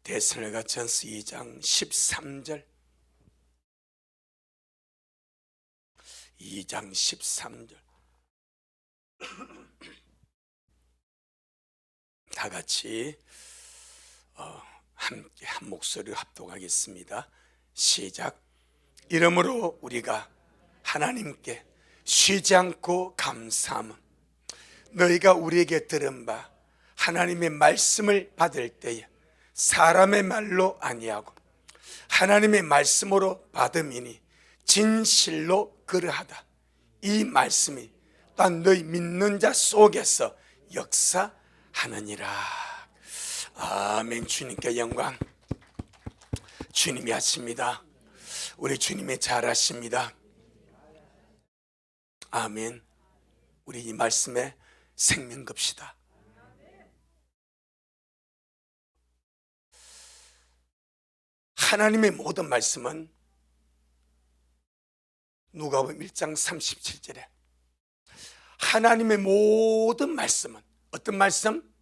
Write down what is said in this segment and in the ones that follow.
데살로니가 전서 2장 13절 2장 13절 다 같이 함께 한 목소리로 합독하겠습니다. 시작. 이러므로 우리가 하나님께 쉬지 않고 감사함은 너희가 우리에게 들은 바 하나님의 말씀을 받을 때에 사람의 말로 아니하고 하나님의 말씀으로 받음이니 진실로 그러하다. 이 말씀이 또한 너희 믿는 자 속에서 역사하느니라. 아멘. 주님께 영광. 주님이 하십니다. 우리 주님이 잘하십니다. 아멘. 우리 이 말씀에 생명 겁시다. 하나님의 모든 말씀은 누가복음 1장 37절에 하나님의 모든 말씀은 어떤 말씀?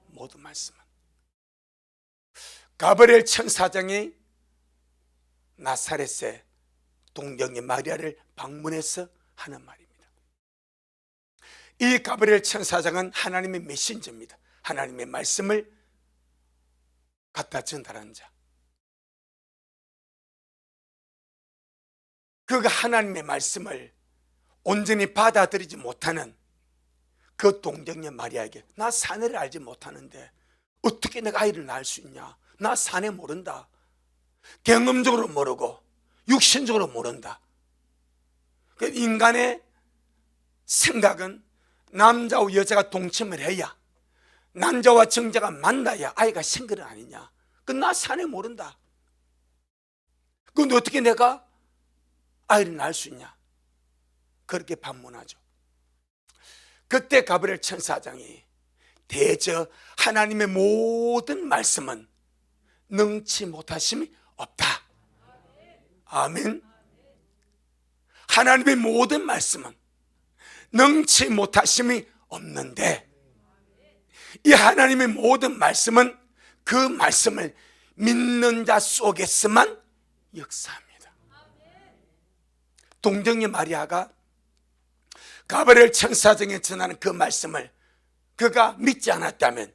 모든 말씀은 가브리엘 천사장이 나사렛의 동정의 마리아를 방문해서 하는 말입니다. 이 가브리엘 천사장은 하나님의 메신저입니다. 하나님의 말씀을 갖다 전달하는 자. 그가 하나님의 말씀을 온전히 받아들이지 못하는 그 동정녀 마리아에게 나 사내를 알지 못하는데 어떻게 내가 아이를 낳을 수 있냐? 나 사내 모른다. 경험적으로 모르고 육신적으로 모른다. 인간의 생각은 남자와 여자가 동침을 해야, 남자와 정자가 만나야 아이가 생기는 아니냐. 나 사내 모른다. 근데 어떻게 내가 아이를 낳을 수 있냐? 그렇게 반문하죠. 그때 가브리엘 천사장이 대저 하나님의 모든 말씀은 능치 못하심이 없다. 아멘. 하나님의 모든 말씀은 능치 못하심이 없는데 이 하나님의 모든 말씀은 그 말씀을 믿는 자 속에서만 역사합니다. 동정녀 마리아가 가브리엘 천사장에 전하는 그 말씀을 그가 믿지 않았다면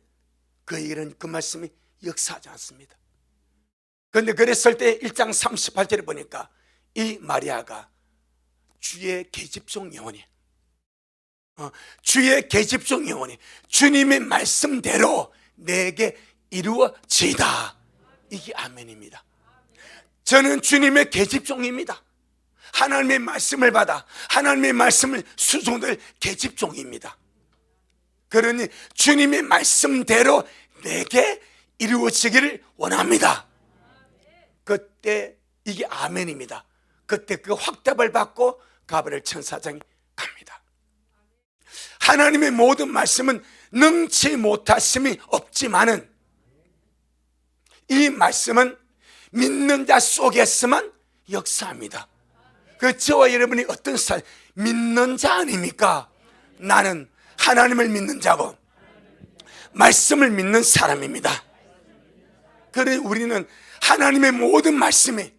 그에게는 그 말씀이 역사하지 않습니다. 그런데 그랬을 때 1장 38절에 보니까 이 마리아가 주의 계집종 영혼이 주의 계집종 영혼이 주님의 말씀대로 내게 이루어지다. 이게 아멘입니다. 저는 주님의 계집종입니다. 하나님의 말씀을 받아 하나님의 말씀을 수종될 계집종입니다. 그러니 주님의 말씀대로 내게 이루어지기를 원합니다. 그때 이게 아멘입니다. 그때 그 확답을 받고 가브리엘 천사장이 갑니다. 하나님의 모든 말씀은 능치 못하심이 없지만은 이 말씀은 믿는 자 속에서만 역사합니다. 그 저와 여러분이 어떤 스타일? 믿는 자 아닙니까? 나는 하나님을 믿는 자고 말씀을 믿는 사람입니다. 그래 우리는 하나님의 모든 말씀이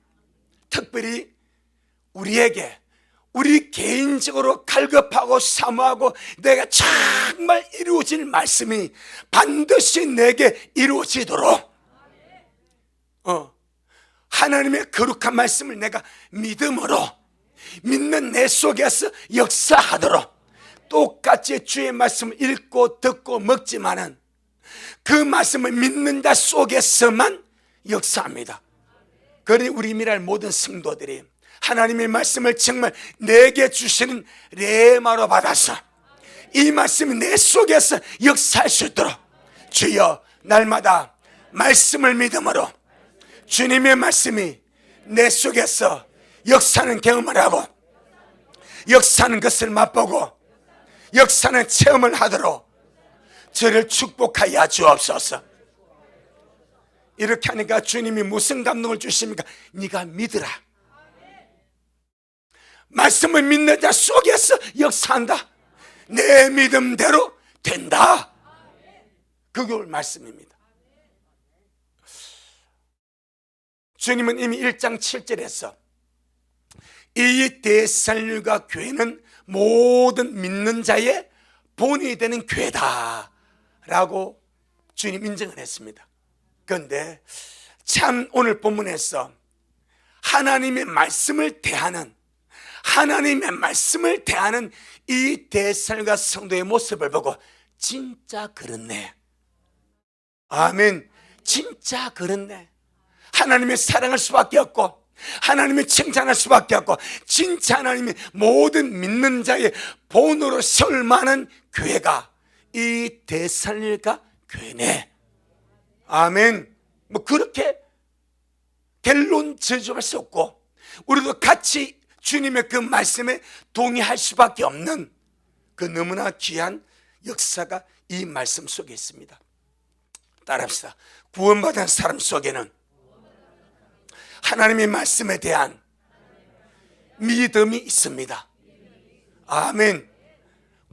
특별히 우리에게 우리 개인적으로 갈급하고 사모하고 내가 정말 이루어질 말씀이 반드시 내게 이루어지도록 하나님의 거룩한 말씀을 내가 믿음으로 믿는 내 속에서 역사하도록 똑같이 주의 말씀을 읽고 듣고 먹지만은 그 말씀을 믿는 자 속에서만 역사합니다. 그러니 우리 미랄 모든 성도들이 하나님의 말씀을 정말 내게 주시는 레마로 받아서 이 말씀이 내 속에서 역사할 수 있도록 주여 날마다 말씀을 믿음으로 주님의 말씀이 내 속에서 역사하는 경험을 하고 역사하는 것을 맛보고 역사하는 체험을 하도록 저를 축복하여 주옵소서. 이렇게 하니까 주님이 무슨 감동을 주십니까? 네가 믿으라. 말씀을 믿는 자 속에서 역사한다. 내 믿음대로 된다. 그게 오늘 말씀입니다. 주님은 이미 1장 7절에서 이 데살로니가 교회는 모든 믿는 자의 본이 되는 교회다 라고 주님 인정을 했습니다. 그런데 참 오늘 본문에서 하나님의 말씀을 대하는 이 데살로니가 성도의 모습을 보고 진짜 그렇네, 아멘, 진짜 그렇네, 하나님의 사랑할 수밖에 없고 하나님의 칭찬할 수밖에 없고 진짜 하나님의 모든 믿는 자의 본으로 세울 만한 교회가 이 데살로니가 교회네, 아멘. 뭐 그렇게 결론 저주할 수 없고 우리도 같이 주님의 그 말씀에 동의할 수밖에 없는 그 너무나 귀한 역사가 이 말씀 속에 있습니다. 따라합시다. 구원받은 사람 속에는 하나님의 말씀에 대한 믿음이 있습니다. 아멘.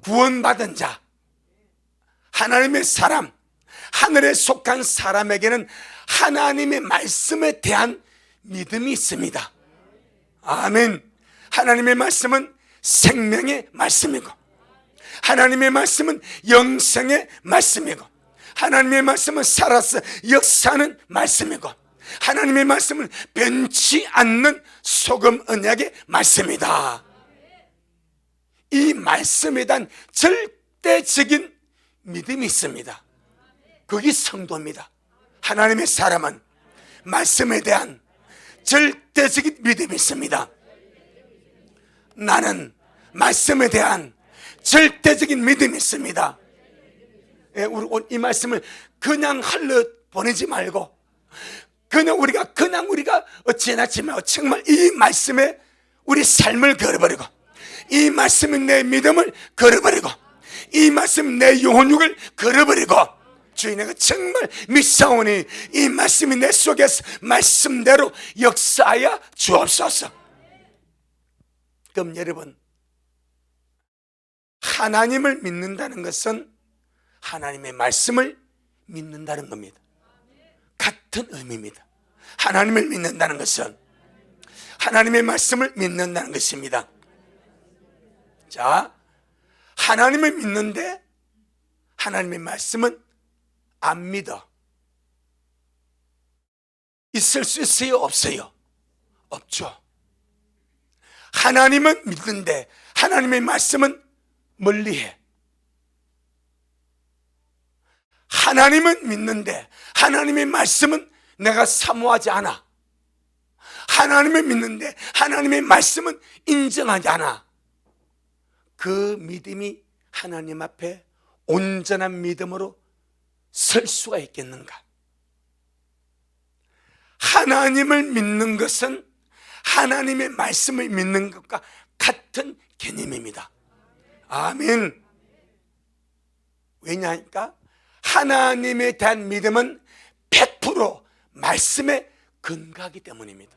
구원받은 자, 하나님의 사람, 하늘에 속한 사람에게는 하나님의 말씀에 대한 믿음이 있습니다. 아멘. 하나님의 말씀은 생명의 말씀이고 하나님의 말씀은 영생의 말씀이고 하나님의 말씀은 살아서 역사하는 말씀이고 하나님의 말씀은 변치 않는 소금 언약의 말씀이다. 이 말씀에 대한 절대적인 믿음이 있습니다. 그게 성도입니다. 하나님의 사람은 말씀에 대한 절대적인 믿음이 있습니다. 나는 말씀에 대한 절대적인 믿음이 있습니다. 우리 이 말씀을 그냥 흘러 보내지 말고 그냥 우리가 지나치 말고 정말 이 말씀에 우리 삶을 걸어버리고 이 말씀에 내 믿음을 걸어버리고 이 말씀 내 영혼육을 걸어버리고 주인 내가 정말 믿사오니 이 말씀이 내 속에서 말씀대로 역사하여 주옵소서. 그럼 여러분, 하나님을 믿는다는 것은 하나님의 말씀을 믿는다는 겁니다. 같은 의미입니다. 하나님을 믿는다는 것은 하나님의 말씀을 믿는다는 것입니다. 자, 하나님을 믿는데 하나님의 말씀은 안 믿어. 있을 수 있어요? 없어요? 없죠. 하나님은 믿는데 하나님의 말씀은 멀리해. 하나님은 믿는데 하나님의 말씀은 내가 사모하지 않아. 하나님을 믿는데 하나님의 말씀은 인정하지 않아. 그 믿음이 하나님 앞에 온전한 믿음으로 설 수가 있겠는가? 하나님을 믿는 것은 하나님의 말씀을 믿는 것과 같은 개념입니다. 아멘. 왜냐하니까 하나님에 대한 믿음은 100% 말씀에 근거하기 때문입니다.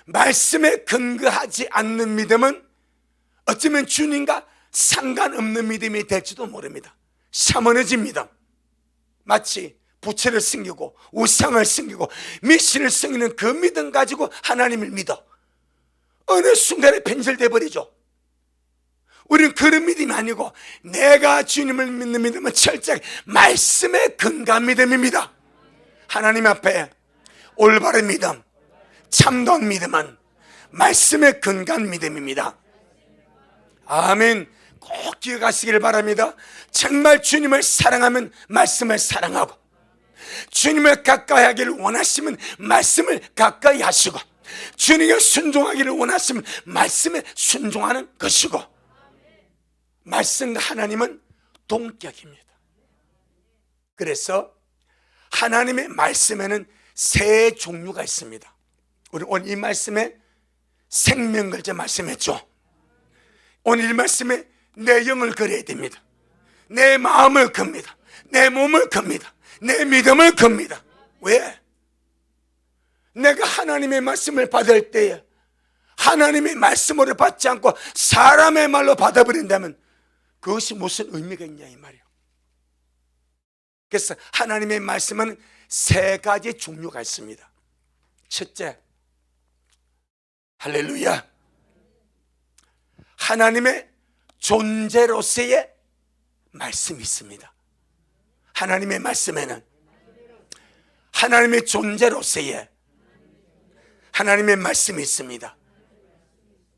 말씀에 근거하지 않는 믿음은 어쩌면 주님과 상관없는 믿음이 될지도 모릅니다. 샤머니즘 믿음, 마치 부채를 숨기고 우상을 숨기고 미신을 숨기는 그 믿음 가지고 하나님을 믿어 어느 순간에 변질돼 버리죠. 우리는 그런 믿음이 아니고 내가 주님을 믿는 믿음은 철저하게 말씀에 근거한 믿음입니다. 하나님 앞에 올바른 믿음, 참된 믿음은 말씀에 근거한 믿음입니다. 아멘. 꼭 기억하시길 바랍니다. 정말 주님을 사랑하면 말씀을 사랑하고 주님을 가까이 하기를 원하시면 말씀을 가까이 하시고 주님께 순종하기를 원하시면 말씀에 순종하는 것이고 말씀과 하나님은 동격입니다. 그래서 하나님의 말씀에는 세 종류가 있습니다. 우리 오늘 이 말씀에 생명 걸자 말씀했죠. 오늘 이 말씀에 내 영을 걸어야 됩니다. 내 마음을 겁니다. 내 몸을 겁니다. 내 믿음을 겁니다. 왜? 내가 하나님의 말씀을 받을 때에 하나님의 말씀으로 받지 않고 사람의 말로 받아버린다면 그것이 무슨 의미가 있냐 이 말이에요. 그래서 하나님의 말씀은 세 가지 종류가 있습니다. 첫째, 할렐루야, 하나님의 존재로서의 말씀이 있습니다. 하나님의 말씀에는 하나님의 존재로서의 하나님의 말씀이 있습니다.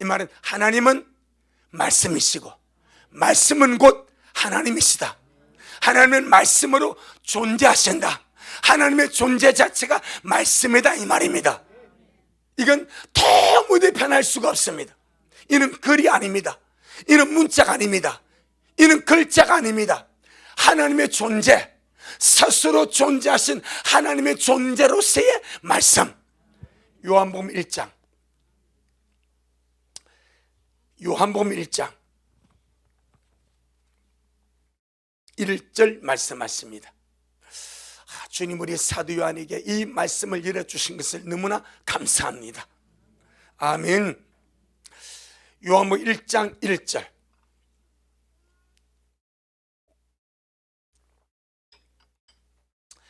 이 말은 하나님은 말씀이시고 말씀은 곧 하나님이시다. 하나님은 말씀으로 존재하신다. 하나님의 존재 자체가 말씀이다, 이 말입니다. 이건 도무지 변할 수가 없습니다. 이는 글이 아닙니다. 이는 문자가 아닙니다. 이는 글자가 아닙니다. 하나님의 존재, 스스로 존재하신 하나님의 존재로서의 말씀. 요한복음 1장 1절 말씀하십니다. 주님, 우리 사도 요한에게 이 말씀을 열어주신 것을 너무나 감사합니다. 아멘. 요한복음 1장 1절.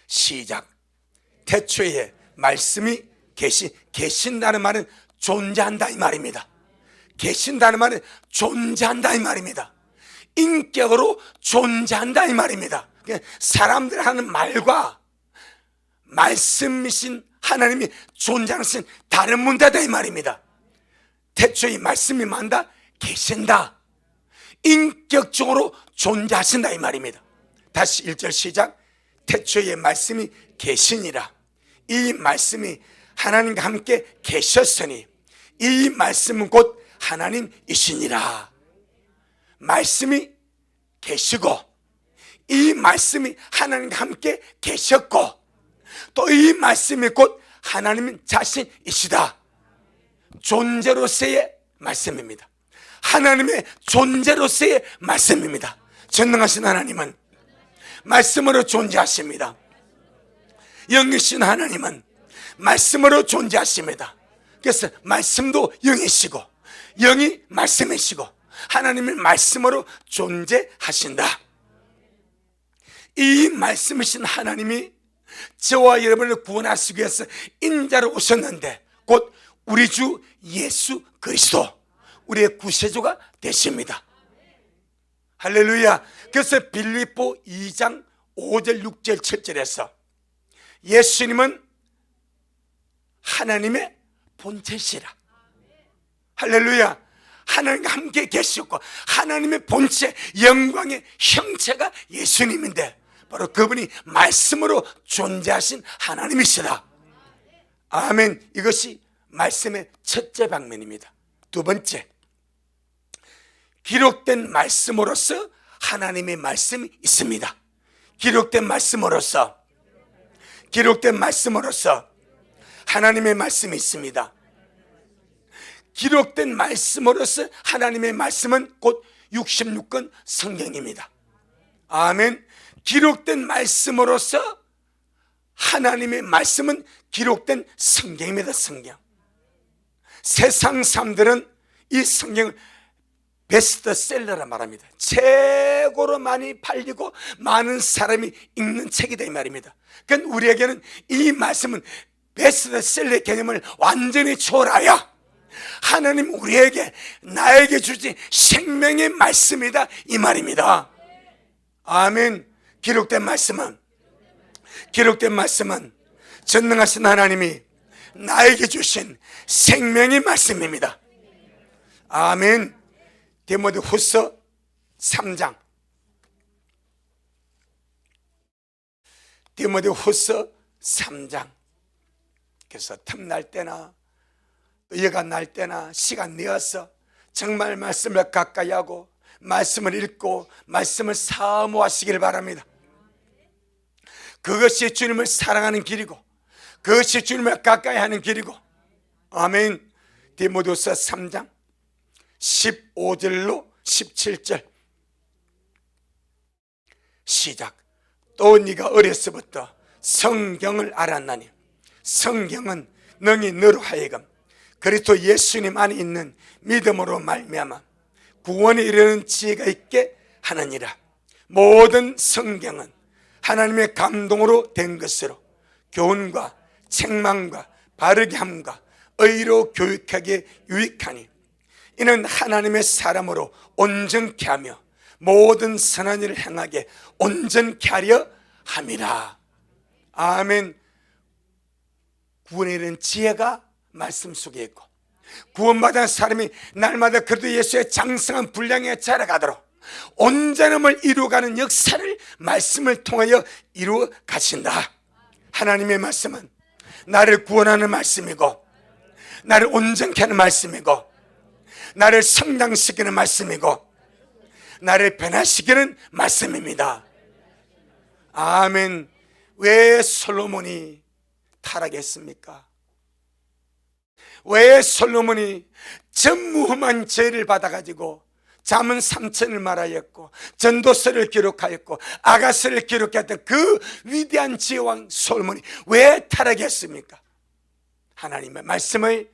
시작. 태초에 말씀이 계신다는 말은 존재한다, 이 말입니다. 계신다는 말은 존재한다, 이 말입니다. 인격으로 존재한다, 이 말입니다. 사람들 하는 말과 말씀이신 하나님이 존재하는 것은 다른 문제다, 이 말입니다. 태초에 말씀이 만다, 계신다, 인격적으로 존재하신다, 이 말입니다. 다시 1절 시작. 태초에 말씀이 계시니라. 이 말씀이 하나님과 함께 계셨으니 이 말씀은 곧 하나님이시니라. 말씀이 계시고 이 말씀이 하나님과 함께 계셨고 또 이 말씀이 곧 하나님 자신이시다. 존재로서의 말씀입니다. 하나님의 존재로서의 말씀입니다. 전능하신 하나님은 말씀으로 존재하십니다. 영이신 하나님은 말씀으로 존재하십니다. 그래서 말씀도 영이시고 영이 말씀이시고 하나님의 말씀으로 존재하신다. 이 말씀이신 하나님이 저와 여러분을 구원하시기 위해서 인자로 오셨는데 곧 우리 주 예수 그리스도, 우리의 구세주가 되십니다. 할렐루야. 그래서 빌립보 2장 5절 6절 7절에서 예수님은 하나님의 본체시라. 할렐루야. 하나님과 함께 계시고 하나님의 본체, 영광의 형체가 예수님인데 바로 그분이 말씀으로 존재하신 하나님이시다. 아멘. 이것이 말씀의 첫째 방면입니다. 두 번째, 기록된 말씀으로서 하나님의 말씀이 있습니다. 기록된 말씀으로서 하나님의 말씀이 있습니다. 기록된 말씀으로서 하나님의 말씀은 곧 66권 성경입니다. 아멘. 기록된 말씀으로서 하나님의 말씀은 기록된 성경입니다. 성경. 세상 사람들은 이 성경을 베스트셀러라 말합니다. 최고로 많이 팔리고 많은 사람이 읽는 책이다, 이 말입니다. 그러니까 우리에게는 이 말씀은 베스트셀러의 개념을 완전히 초월하여 하나님 우리에게, 나에게 주신 생명의 말씀이다, 이 말입니다. 아멘. 기록된 말씀은 전능하신 하나님이 나에게 주신 생명의 말씀입니다. 아멘. 디모데후서 3장. 디모데후서 3장. 그래서 틈날 때나 여간 날 때나 시간 내어서 정말 말씀을 가까이 하고 말씀을 읽고 말씀을 사모하시길 바랍니다. 그것이 주님을 사랑하는 길이고 그것이 주님을 가까이 하는 길이고. 아멘. 디모데후서 3장 15절로 17절 시작. 또 네가 어려서부터 성경을 알았나니 성경은 능히 너로 하여금 그리스도 예수님 안에 있는 믿음으로 말미암아 구원에 이르는 지혜가 있게 하느니라. 모든 성경은 하나님의 감동으로 된 것으로 교훈과 책망과 바르게 함과 의로 교육하기에 유익하니 이는 하나님의 사람으로 온전케 하며 모든 선한 일을 행하게 온전케 하려 함이라. 아멘. 구원에 이르는 지혜가 말씀 속에 있고, 구원받은 사람이 날마다 그리스도 예수의 장성한 분량에 자라가도록 온전함을 이루어가는 역사를 말씀을 통하여 이루어 가신다. 하나님의 말씀은 나를 구원하는 말씀이고, 나를 온전케 하는 말씀이고, 나를 성장시키는 말씀이고, 나를 변화시키는 말씀입니다. 아멘. 왜 솔로몬이 타락했습니까? 왜 솔로몬이 전무후무한 죄를 받아가지고 잠언 3천을 말하였고 전도서를 기록하였고 아가서를 기록했던 그 위대한 지혜왕 솔로몬이 왜 타락했습니까? 하나님의 말씀을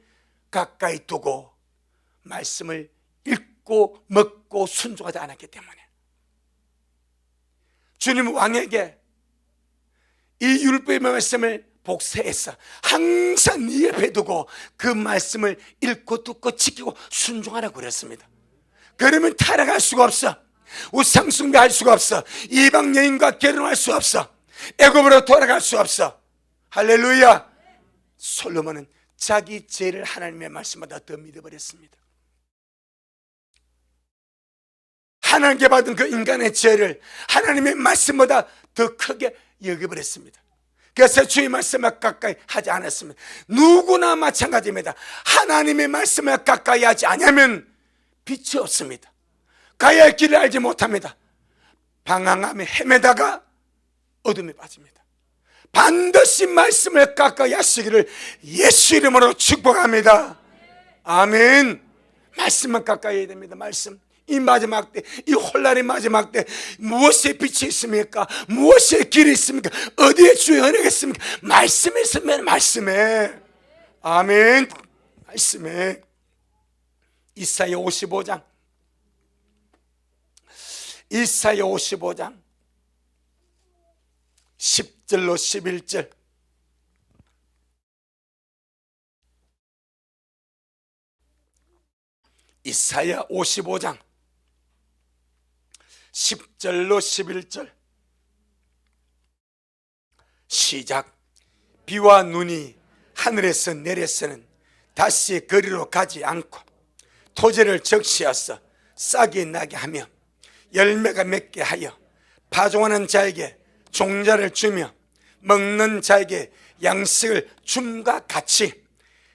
가까이 두고 말씀을 읽고 먹고 순종하지 않았기 때문에. 주님 왕에게 이 율법의 말씀을 복세해서 항상 네 옆에 두고 그 말씀을 읽고 듣고 지키고 순종하라고 그랬습니다. 그러면 타락할 수가 없어. 우상 숭배할 수가 없어. 이방 여인과 결혼할 수 없어. 애굽으로 돌아갈 수 없어. 할렐루야. 솔로몬은 자기 죄를 하나님의 말씀보다 더 믿어버렸습니다. 하나님께 받은 그 인간의 죄를 하나님의 말씀보다 더 크게 여겨버렸습니다. 그래서 주의 말씀을 가까이 하지 않았습니다. 누구나 마찬가지입니다. 하나님의 말씀을 가까이 하지 않으면 빛이 없습니다. 가야 할 길을 알지 못합니다. 방황하며 헤매다가 어둠에 빠집니다. 반드시 말씀을 가까이 하시기를 예수 이름으로 축복합니다. 아멘. 말씀만 가까이 해야 됩니다. 말씀. 이 마지막 때, 이 혼란의 마지막 때 무엇에 빛이 있습니까? 무엇에 길이 있습니까? 어디에 주의 은혜가 있습니까? 말씀에 있으면 말씀에. 아멘. 말씀에. 이사야 55장 10절로 11절. 이사야 55장 10절로 11절. 시작. 비와 눈이 하늘에서 내려서는 다시 거리로 가지 않고 토지를 적시하여 싹이 나게 하며 열매가 맺게 하여 파종하는 자에게 종자를 주며 먹는 자에게 양식을 줌과 같이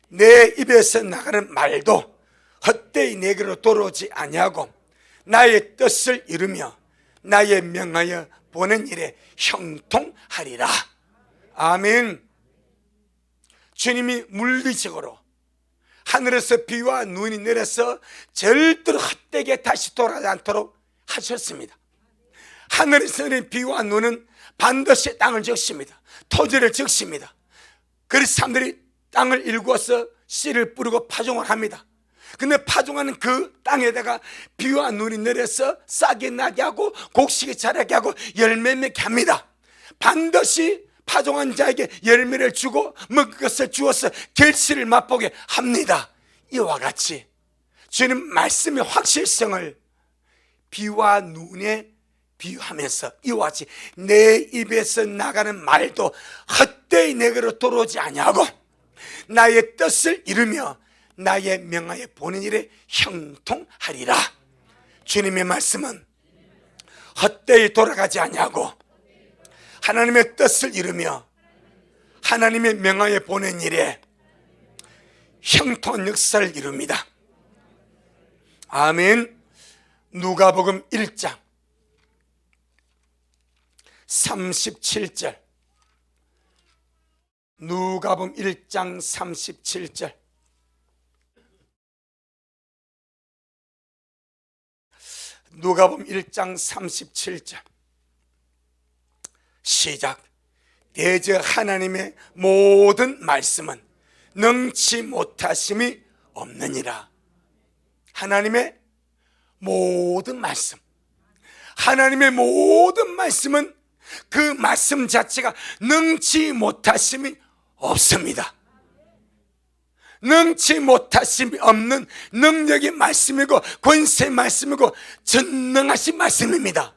내 입에서 나가는 말도 헛되이 내게로 돌아오지 아니하고 나의 뜻을 이루며 나의 명하여 보낸 일에 형통하리라. 아멘. 주님이 물리적으로 하늘에서 비와 눈이 내려서 절대로 헛되게 다시 돌아가지 않도록 하셨습니다. 하늘에서 내린 비와 눈은 반드시 땅을 적십니다. 토지를 적십니다. 그래서 사람들이 땅을 일구어서 씨를 뿌리고 파종을 합니다. 근데 파종하는 그 땅에다가 비와 눈이 내려서 싹이 나게 하고 곡식이 자라게 하고 열매 맺게 합니다. 반드시 파종한 자에게 열매를 주고 먹을 것을 주어서 결실을 맛보게 합니다. 이와 같이 주님 말씀의 확실성을 비와 눈에 비유하면서 이와 같이 내 입에서 나가는 말도 헛되이 내게로 돌아오지 아니하고 나의 뜻을 이루며 나의 명하에 보는 일에 형통하리라. 주님의 말씀은 헛되이 돌아가지 아니하고 하나님의 뜻을 이루며 하나님의 명하에 보낸 일에 형통한 역사를 이룹니다. 아멘. 누가복음 1장 37절. 누가복음 1장 37절. 누가복음 1장 37절. 시작. 대저 하나님의 모든 말씀은 능치 못하심이 없느니라. 하나님의 모든 말씀, 하나님의 모든 말씀은 그 말씀 자체가 능치 못하심이 없습니다. 능치 못하심이 없는 능력의 말씀이고 권세의 말씀이고 전능하신 말씀입니다.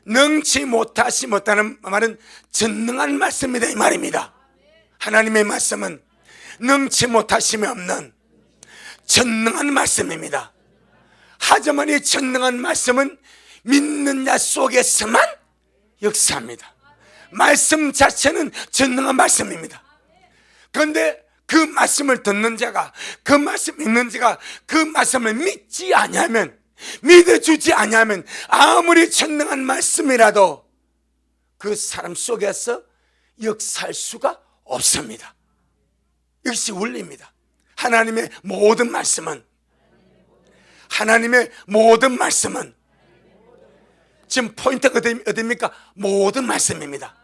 능치 못하시 못하는 말은 전능한 말씀이다 이 말입니다. 하나님의 말씀은 능치 못하심이 없는 전능한 말씀입니다. 하지만 이 전능한 말씀은 믿는 자 속에서만 역사합니다. 말씀 자체는 전능한 말씀입니다. 그런데 그 말씀을 듣는 자가, 그 말씀 읽는 자가 그 말씀을 믿지 아니하면, 믿어주지 아니하면 아무리 전능한 말씀이라도 그 사람 속에서 역사할 수가 없습니다. 이것이 원리입니다. 하나님의 모든 말씀은 지금 포인트가 어디입니까? 모든 말씀입니다.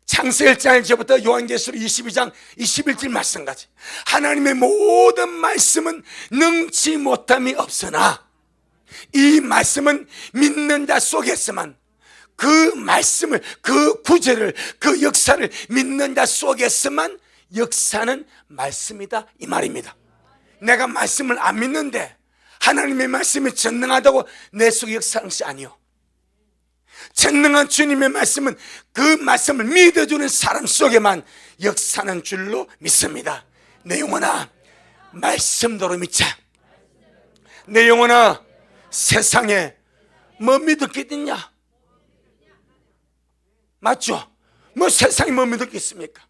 창세기 1장부터 요한계시록 22장 21절 말씀까지 하나님의 모든 말씀은 능치 못함이 없으나 이 말씀은 믿는 자 속에서만, 그 말씀을, 그 구절을, 그 역사를 믿는 자 속에서만 역사는 말씀이다 이 말입니다. 내가 말씀을 안 믿는데 하나님의 말씀이 전능하다고 내 속에 역사하는 것이 아니요, 전능한 주님의 말씀은 그 말씀을 믿어주는 사람 속에만 역사하는 줄로 믿습니다. 내 영혼아 말씀대로 믿자. 내 영혼아 세상에 뭐 믿었겠느냐? 맞죠? 뭐 세상에 뭐 믿었겠습니까?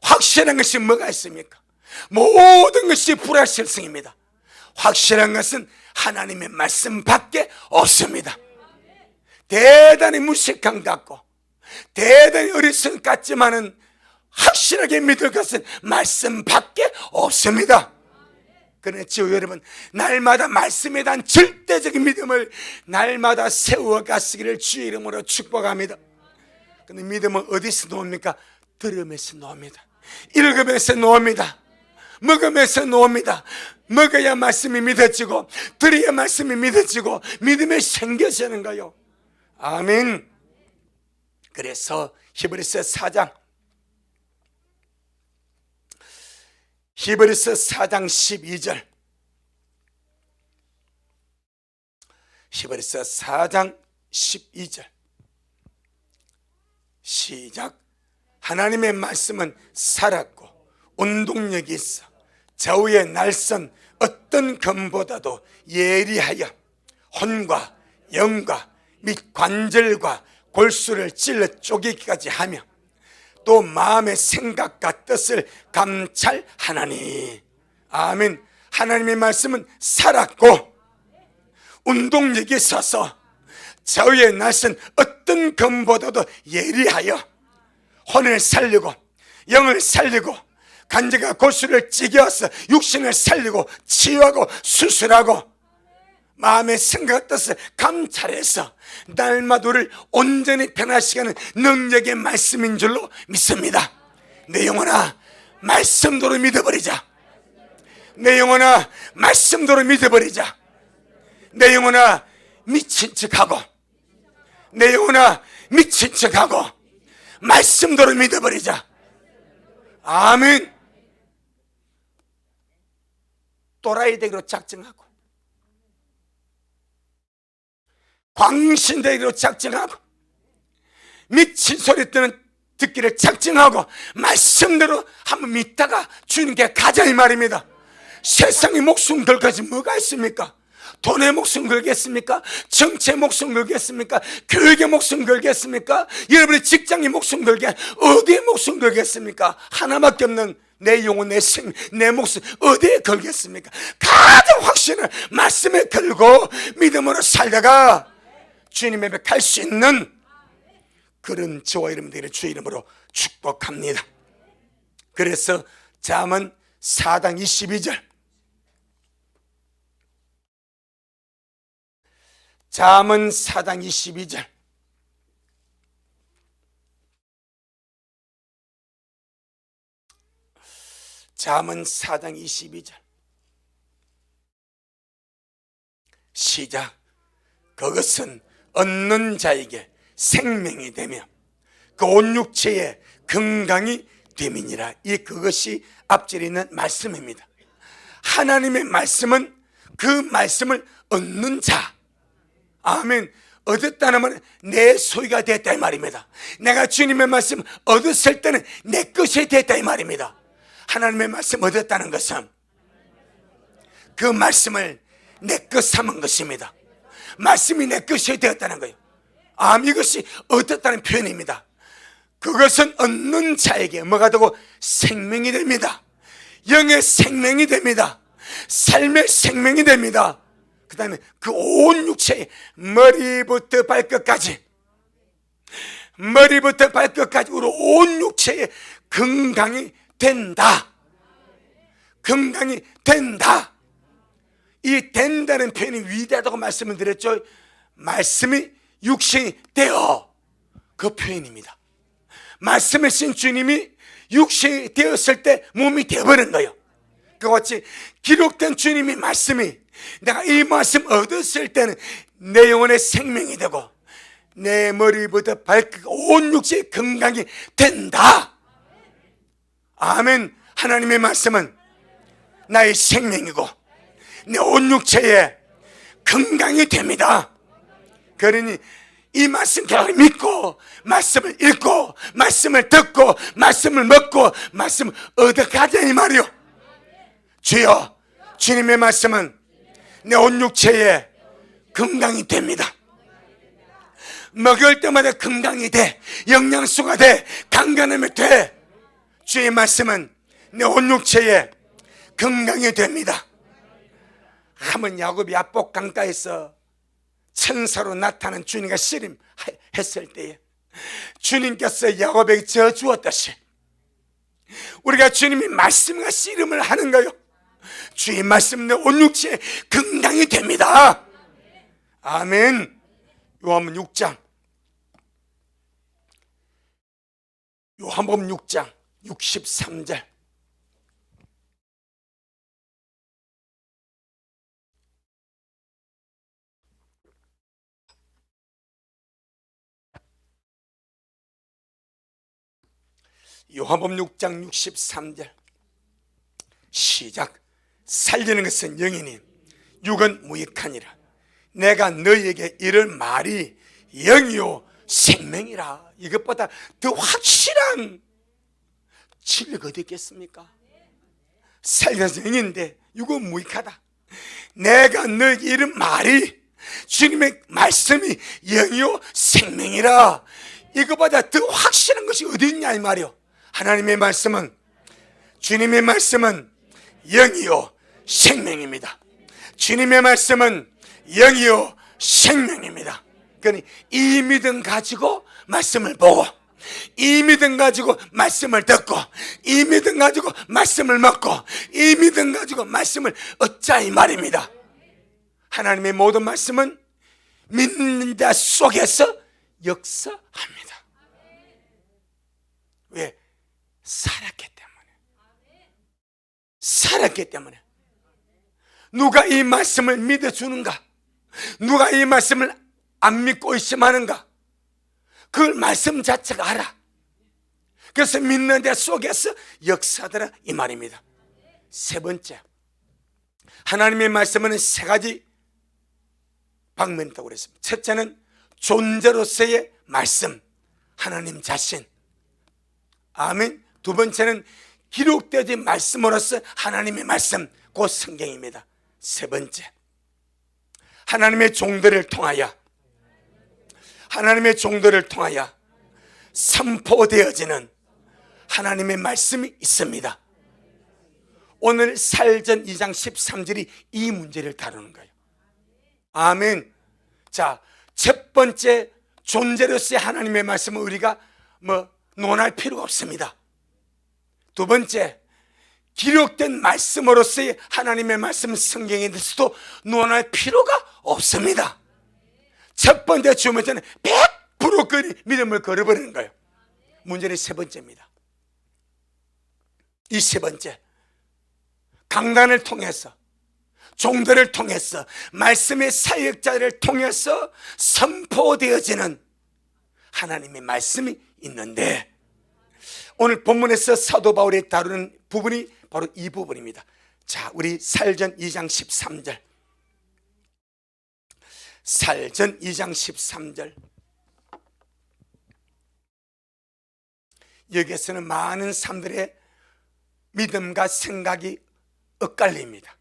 확실한 것이 뭐가 있습니까? 모든 것이 불확실성입니다. 확실한 것은 하나님의 말씀밖에 없습니다. 대단히 무식한 것 같고 대단히 어리석은 것 같지만은 확실하게 믿을 것은 말씀밖에 없습니다. 그렇죠 여러분, 날마다 말씀에 대한 절대적인 믿음을 날마다 세워가시기를 주의 이름으로 축복합니다. 근데 믿음은 어디서 나옵니까? 들으면서 나옵니다. 읽으면서 나옵니다. 먹으면서 나옵니다. 먹어야 말씀이 믿어지고 들어야 말씀이 믿어지고 믿음이 생겨지는 거요. 아멘. 그래서 히브리서 4장 12절, 히브리서 4장 12절 시작. 하나님의 말씀은 살았고 운동력이 있어 좌우의 날선 어떤 검보다도 예리하여 혼과 영과 및 관절과 골수를 찔러 쪼개기까지 하며 또 마음의 생각과 뜻을 감찰하나니. 아멘. 하나님의 말씀은 살았고 운동력이 있어서 좌우의 날선 어떤 검보다도 예리하여 혼을 살리고 영을 살리고 관절과 골수를 찌겨서 육신을 살리고 치유하고 수술하고 마음의 생각 뜻을 감찰해서 날마다 우리를 온전히 변화시키게 하는 능력의 말씀인 줄로 믿습니다. 내 영혼아 말씀대로 믿어버리자. 내 영혼아 말씀대로 믿어버리자. 내 영혼아 미친 척하고, 내 영혼아 미친 척하고 말씀대로 믿어버리자. 아멘. 또라이 되기로 작정하고 광신되기로 작정하고 미친 소리 듣기를 작정하고 말씀대로 한번 믿다가 주님께 가자 이 말입니다. 세상에 목숨 걸 것이 뭐가 있습니까? 돈의 목숨 걸겠습니까? 정치의 목숨 걸겠습니까? 교육의 목숨 걸겠습니까? 여러분의 직장의 목숨 걸게 어디에 목숨 걸겠습니까? 하나밖에 없는 내 영혼, 내 생, 내 목숨 어디에 걸겠습니까? 가장 확신을 말씀에 걸고 믿음으로 살다가 주님 앞에 갈 수 있는 그런 저와 여러분들의 주의 이름으로 축복합니다. 그래서 잠언 4장 22절, 잠언 4장 22절 잠언 4장 22절 시작. 그것은 얻는 자에게 생명이 되며 그 온 육체에 건강이 됨이니라. 그것이 앞절에 있는 말씀입니다. 하나님의 말씀은 그 말씀을 얻는 자. 아멘. 얻었다는 말은 내 소유가 됐다 이 말입니다. 내가 주님의 말씀 얻었을 때는 내 것이 됐다 이 말입니다. 하나님의 말씀 얻었다는 것은 그 말씀을 내 것 삼은 것입니다. 말씀이 내 것이 되었다는 거예요. 이것이 얻었다는 표현입니다. 그것은 얻는 자에게 뭐가 되고 생명이 됩니다. 영의 생명이 됩니다. 삶의 생명이 됩니다. 그 다음에 그 온 육체의 머리부터 발끝까지 우리 온 육체의 건강이 된다. 건강이 된다. 이 된다는 표현이 위대하다고 말씀을 드렸죠. 말씀이 육신이 되어, 그 표현입니다. 말씀을 신 주님이 육신이 되었을 때 몸이 되어버린 거예요. 그와 같이 기록된 주님의 말씀이 내가 이 말씀 얻었을 때는 내 영혼의 생명이 되고 내 머리부터 발끝 온 육체의 건강이 된다. 아멘. 하나님의 말씀은 나의 생명이고 내 온 육체의 건강이 됩니다. 그러니 이 말씀 계속 믿고 말씀을 읽고 말씀을 듣고 말씀을 먹고 말씀을 얻어가자 이 말이요. 주여, 주님의 말씀은 내 온 육체에 건강이 됩니다. 먹을 때마다 건강이 돼, 영양소가 돼, 강건함이 돼. 주의 말씀은 내 온 육체에 건강이 됩니다. 한번 야곱이 야복 강가에서 천사로 나타난 주님과 씨름했을 때에 주님께서 야곱에게 저주었듯이 우리가 주님이 말씀과 씨름을 하는 거요. 주의 말씀 내 온 육체에 건강이 됩니다. 아멘. 요한복음 6장 63절. 요한복음 6장 63절 시작. 살리는 것은 영이니 육은 무익하니라. 내가 너희에게 이를 말이 영이요 생명이라. 이것보다 더 확실한 진리가 어디 있겠습니까? 살리는 것은 영인데 육은 무익하다. 내가 너희에게 이른 말이, 주님의 말씀이 영이요 생명이라. 이것보다 더 확실한 것이 어디 있냐 이 말이요. 하나님의 말씀은, 주님의 말씀은 영이요 생명입니다. 주님의 말씀은 영이요 생명입니다. 그러니 이 믿음 가지고 말씀을 보고, 이 믿음 가지고 말씀을 듣고, 이 믿음 가지고 말씀을 먹고, 이 믿음 가지고 말씀을 얻자 이 말입니다. 하나님의 모든 말씀은 믿는 자 속에서 역사합니다. 왜? 살았기 때문에. 누가 이 말씀을 믿어주는가? 누가 이 말씀을 안 믿고 의심하는가? 그 말씀 자체가 알아. 그래서 믿는 데 속에서 역사하더라 이 말입니다. 세 번째, 하나님의 말씀은 세 가지 방면이 있다고 그랬습니다. 첫째는 존재로서의 말씀, 하나님 자신. 아멘. 두 번째는 기록되어진 말씀으로서 하나님의 말씀, 곧 성경입니다. 세 번째, 하나님의 종들을 통하여 선포되어지는 하나님의 말씀이 있습니다. 오늘 사일전 2장 13절이 이 문제를 다루는 거예요. 아멘. 자, 첫 번째, 존재로서의 하나님의 말씀은 우리가 논할 필요가 없습니다. 두 번째, 기록된 말씀으로서의 하나님의 말씀, 성경에 대해서도 논할 필요가 없습니다. 첫 번째 주문자는 100% 믿음을 걸어버리는 거예요. 문제는 세 번째입니다. 이 세 번째, 강단을 통해서, 종들을 통해서, 말씀의 사역자를 통해서 선포되어지는 하나님의 말씀이 있는데, 오늘 본문에서 사도 바울이 다루는 부분이 바로 이 부분입니다. 자, 우리 사도행전 2장 13절. 사도행전 2장 13절. 여기에서는 많은 사람들의 믿음과 생각이 엇갈립니다.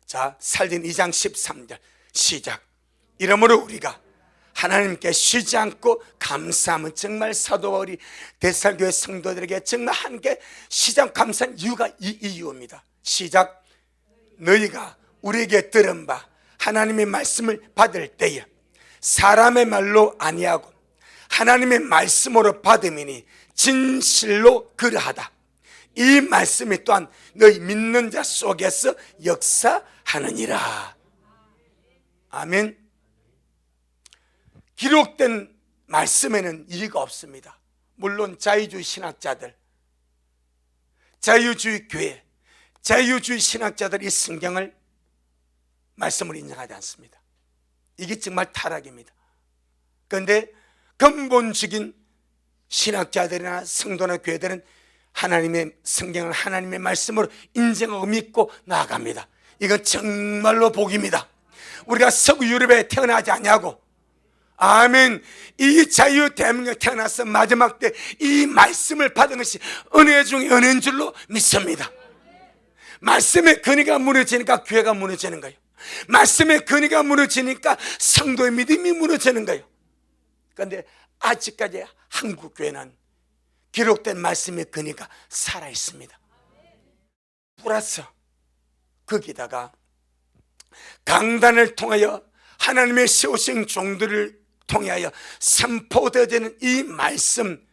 자, 사도행전 2장 13절 시작. 이러므로 우리가 하나님께 쉬지 않고 감사하면, 정말 사도 바울이 데살로니가 교회 성도들에게 정말 하나님께 쉬지 않고 감사한 이유가 이 이유입니다. 시작. 너희가 우리에게 들은 바 하나님의 말씀을 받을 때에 사람의 말로 아니하고 하나님의 말씀으로 받음이니 진실로 그러하다. 이 말씀이 또한 너희 믿는 자 속에서 역사하느니라. 아멘. 기록된 말씀에는 이의가 없습니다. 물론 자유주의 신학자들, 자유주의 교회, 자유주의 신학자들이 이 성경을 말씀을 인정하지 않습니다. 이게 정말 타락입니다. 그런데 근본적인 신학자들이나 성도나 교회들은 하나님의 성경을 하나님의 말씀으로 인정하고 믿고 나아갑니다. 이건 정말로 복입니다. 우리가 서구 유럽에 태어나지 않냐고, 아멘, 이 자유 대한민국에 태어나서 마지막 때 이 말씀을 받은 것이 은혜 중에 은혜인 줄로 믿습니다. 말씀의 근위가 무너지니까 교회가 무너지는 거예요. 말씀의 근위가 무너지니까 성도의 믿음이 무너지는 거예요. 그런데 아직까지 한국 교회는 기록된 말씀의 근위가 살아 있습니다. 플러스 거기다가 강단을 통하여 하나님의 세우신 종들을 통하여 선포되어지는 이 말씀,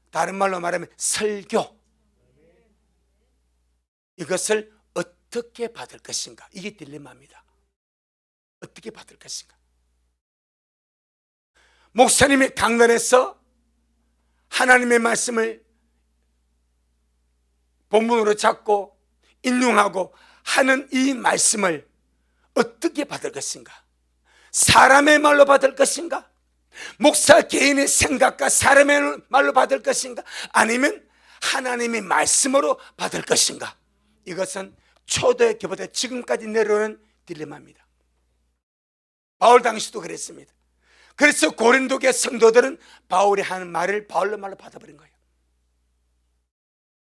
다른 말로 말하면 설교, 이것을 어떻게 받을 것인가? 이게 딜레마입니다. 어떻게 받을 것인가? 목사님이 강단에서 하나님의 말씀을 본문으로 잡고 인용하고 하는 이 말씀을 어떻게 받을 것인가? 사람의 말로 받을 것인가? 목사 개인의 생각과 사람의 말로 받을 것인가? 아니면 하나님의 말씀으로 받을 것인가? 이것은 초대교부터 지금까지 내려오는 딜레마입니다. 바울 당시도 그랬습니다. 그래서 고린도교회 성도들은 바울이 하는 말을 바울의 말로 받아버린 거예요.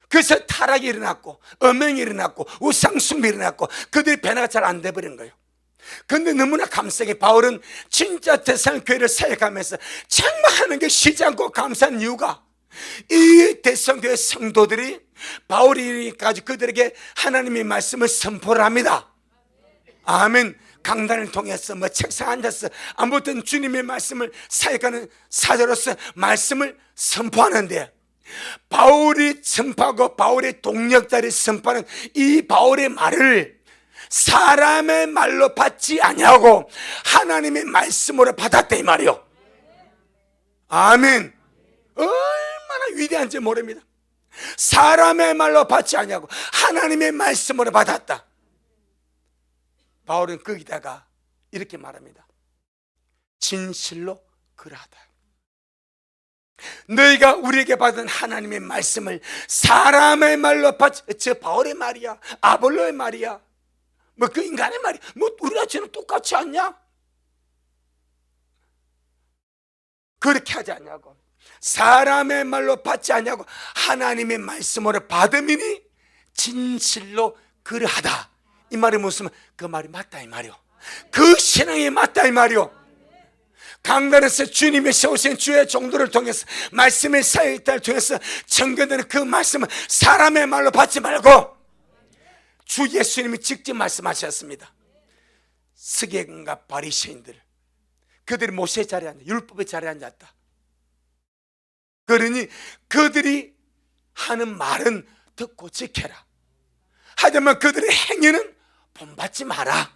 그래서 타락이 일어났고 음행이 일어났고 우상숭배 일어났고 그들이 변화가 잘 안 돼버린 거예요. 그런데 너무나 감사하게 바울은 진짜 데살로니가 교회를 사역하면서 정말 하는 게 쉬지 않고 감사한 이유가, 이 데살로니가 교회 성도들이 바울이까지 그들에게 하나님의 말씀을 선포를 합니다. 아멘. 강단을 통해서 책상 앉아서 아무튼 주님의 말씀을 사역하는 사자로서 말씀을 선포하는데, 바울이 선포하고 바울의 동력자들이 선포하는 이 바울의 말을 사람의 말로 받지 아니하고 하나님의 말씀으로 받았다 이 말이요. 아멘. 얼마나 위대한지 모릅니다. 사람의 말로 받지 아니하고 하나님의 말씀으로 받았다. 바울은 거기다가 이렇게 말합니다. 진실로 그러하다. 너희가 우리에게 받은 하나님의 말씀을 사람의 말로 받지, 저 바울의 말이야, 아볼로의 말이야, 그 인간의 말이야, 우리가 쟤는 똑같지 않냐? 그렇게 하지 않냐고. 사람의 말로 받지 않냐고 하나님의 말씀으로 받음이니 진실로 그러하다. 이 말이 무슨, 그 말이 맞다 이 말이요. 그 신앙이 맞다 이 말이요. 강단에서 주님의 세우신 주의 종들을 통해서 말씀의 사역을 통해서 전개되는 그 말씀은 사람의 말로 받지 말고 주 예수님이 직접 말씀하셨습니다. 서기관과 바리새인들, 그들이 모세의 자리에 앉아, 율법의 자리에 앉았다. 그러니 그들이 하는 말은 듣고 지켜라. 하지만 그들의 행위는 본받지 마라.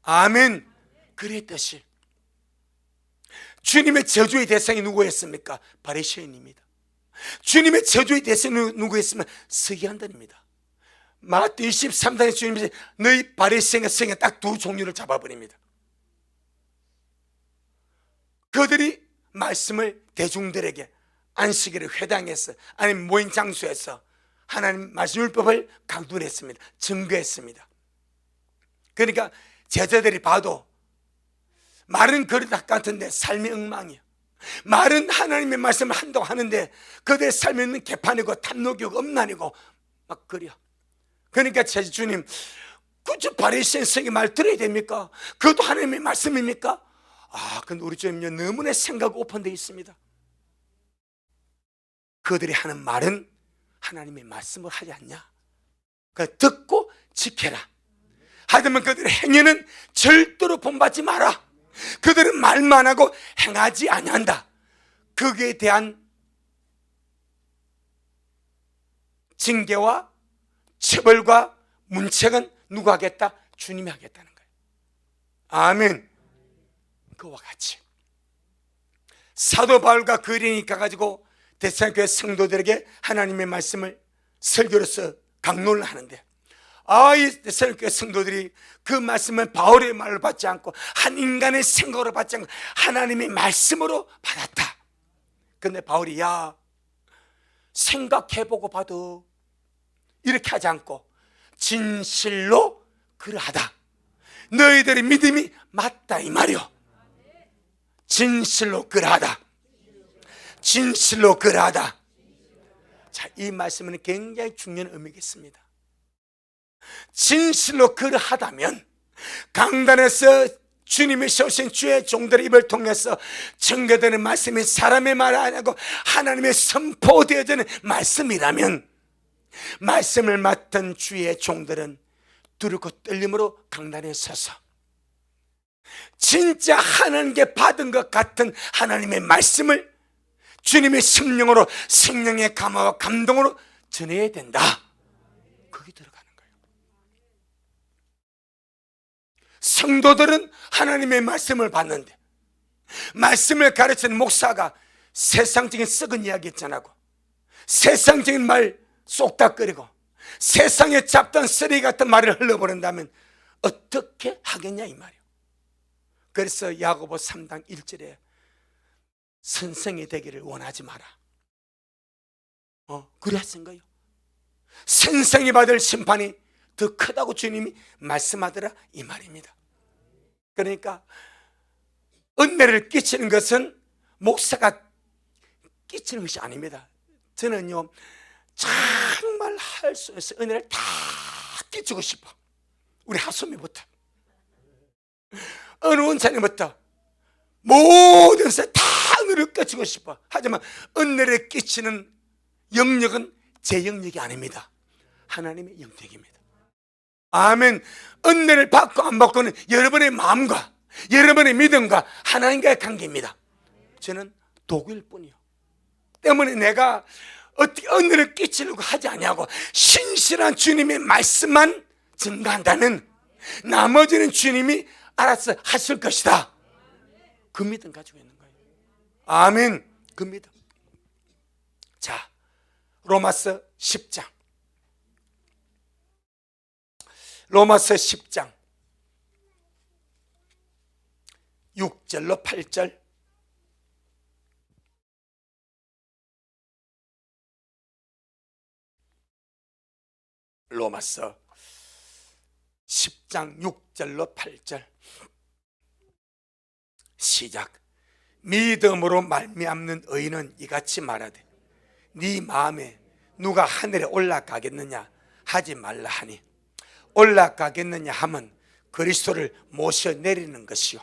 아멘. 그랬듯이 주님의 저주의 대상이 누구였습니까? 바리새인입니다. 주님의 저주의 대상이 누구였으면 서기관들입니다. 마태복음 23장에 주님이 너희 바리새인과 서기관 딱 두 종류를 잡아버립니다. 그들이 말씀을 대중들에게 안식일의 회당에서 아니면 모임 장소에서 하나님 말씀 율법을 강론했습니다. 증거했습니다. 그러니까 제자들이 봐도 말은 그릇 같은데 삶이 엉망이야. 말은 하나님의 말씀을 한다고 하는데 그들의 삶에는 개판이고 탐욕이고 음란이고 막 그려. 그러니까 제 주님, 그저 바리새인 성의 말 들어야 됩니까? 그것도 하나님의 말씀입니까? 근데 우리 주님요, 너무나 생각 오픈되어 있습니다. 그들이 하는 말은 하나님의 말씀을 하지 않냐? 그러니까 듣고 지켜라. 하지만 그들의 행위는 절대로 본받지 마라. 그들은 말만 하고 행하지 아니한다. 거기에 대한 징계와 처벌과 문책은 누가 하겠다? 주님이 하겠다는 거예요. 아멘. 그와 같이 사도 바울과 거린이 가가지고 데살로니가 성도들에게 하나님의 말씀을 설교로서 강론을 하는데, 이 데살로니가 성도들이 그 말씀을 바울의 말로 받지 않고 한 인간의 생각으로 받지 않고 하나님의 말씀으로 받았다. 근데 바울이 생각해보고 봐도 이렇게 하지 않고 진실로 그러하다. 너희들의 믿음이 맞다 이 말이요. 진실로 그러하다. 진실로 그러하다. 자, 이 말씀은 굉장히 중요한 의미가 있습니다. 진실로 그러하다면 강단에서 주님이 세우신 주의 종들의 입을 통해서 전개되는 말씀이 사람의 말 아니고 하나님의 선포되어지는 말씀이라면 말씀을 맡은 주의 종들은 두렵고 떨림으로 강단에 서서 진짜 하나님께 받은 것 같은 하나님의 말씀을 주님의 성령으로, 성령의 감화와 감동으로 전해야 된다. 거기 들어가는 거예요. 성도들은 하나님의 말씀을 받는데 말씀을 가르치는 목사가 세상적인 썩은 이야기 있잖아요. 세상적인 말 쏙닥거리고 세상에 잡던 쓰레기 같은 말을 흘러버린다면 어떻게 하겠냐 이 말이에요. 그래서 야고보 3장 1절에 선생이 되기를 원하지 마라. 그래 하신 거예요. 선생이 받을 심판이 더 크다고 주님이 말씀하더라 이 말입니다. 그러니까 은혜를 끼치는 것은 목사가 끼치는 것이 아닙니다. 저는요 정말 할 수 있어 은혜를 다 끼치고 싶어. 우리 하소미부터 어느 원장님부터 모든 것을 다 은혜를 끼치고 싶어. 하지만 은혜를 끼치는 영역은 제 영역이 아닙니다. 하나님의 영역입니다. 아멘. 은혜를 받고 안 받고는 여러분의 마음과 여러분의 믿음과 하나님과의 관계입니다. 저는 도구일 뿐이요. 때문에 내가 어떻게 은혜를 끼치려고 하지 아니하고 신실한 주님의 말씀만 증가한다면 나머지는 주님이 알아서 하실 것이다. 그 믿음 가지고 있는 거예요. 아멘. 그 믿음. 자, 로마서 10장. 로마서 10장 6절로 8절. 로마서 10장 6절로 8절. 시작. 믿음으로 말미암는 의인은 이같이 말하되 네 마음에 누가 하늘에 올라가겠느냐 하지 말라 하니 올라가겠느냐 하면 그리스도를 모셔 내리는 것이요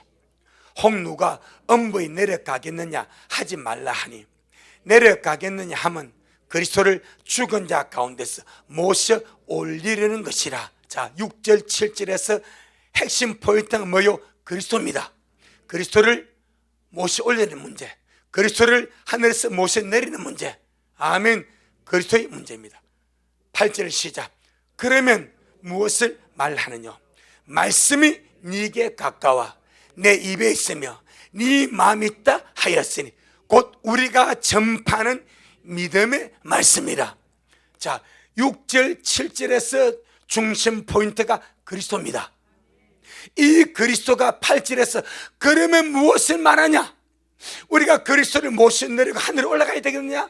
혹 누가 엄부에 내려가겠느냐 하지 말라 하니 내려가겠느냐 하면 그리스도를 죽은 자 가운데서 모셔 올리려는 것이라. 자, 6절 7절에서 핵심 포인트는 뭐요? 그리스도입니다. 그리스도를 모셔 올리는 문제, 그리스도를 하늘에서 모셔 내리는 문제. 아멘. 그리스도의 문제입니다. 8절 시작. 그러면 무엇을 말하느냐? 말씀이 네게 가까워 내 입에 있으며 네 마음에 있다 하였으니 곧 우리가 전파하는 믿음의 말씀이라. 자, 6절 7절에서 중심 포인트가 그리스도입니다. 이 그리스도가 8절에서 그러면 무엇을 말하냐? 우리가 그리스도를 모셔 내리고 하늘에 올라가야 되겠느냐?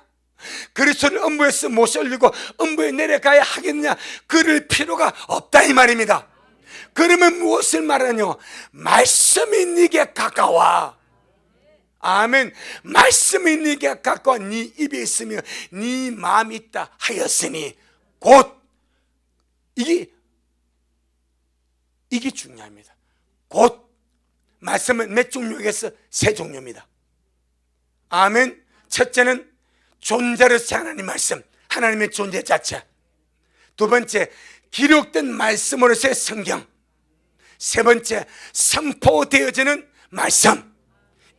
그리스도를 음부에서 모셔 올리고 음부에 내려가야 하겠느냐? 그럴 필요가 없다 이 말입니다. 그러면 무엇을 말하냐? 말씀이 네게 가까워. 아멘. 말씀이 네게 가까워 네 입에 있으며 네 마음이 있다 하였으니 곧 이게 중요합니다. 곧 말씀은 몇 종류겠어? 세 종류입니다. 아멘. 첫째는 존재로서 하나님 말씀, 하나님의 존재 자체. 두 번째, 기록된 말씀으로서의 성경. 세 번째, 선포되어지는 말씀.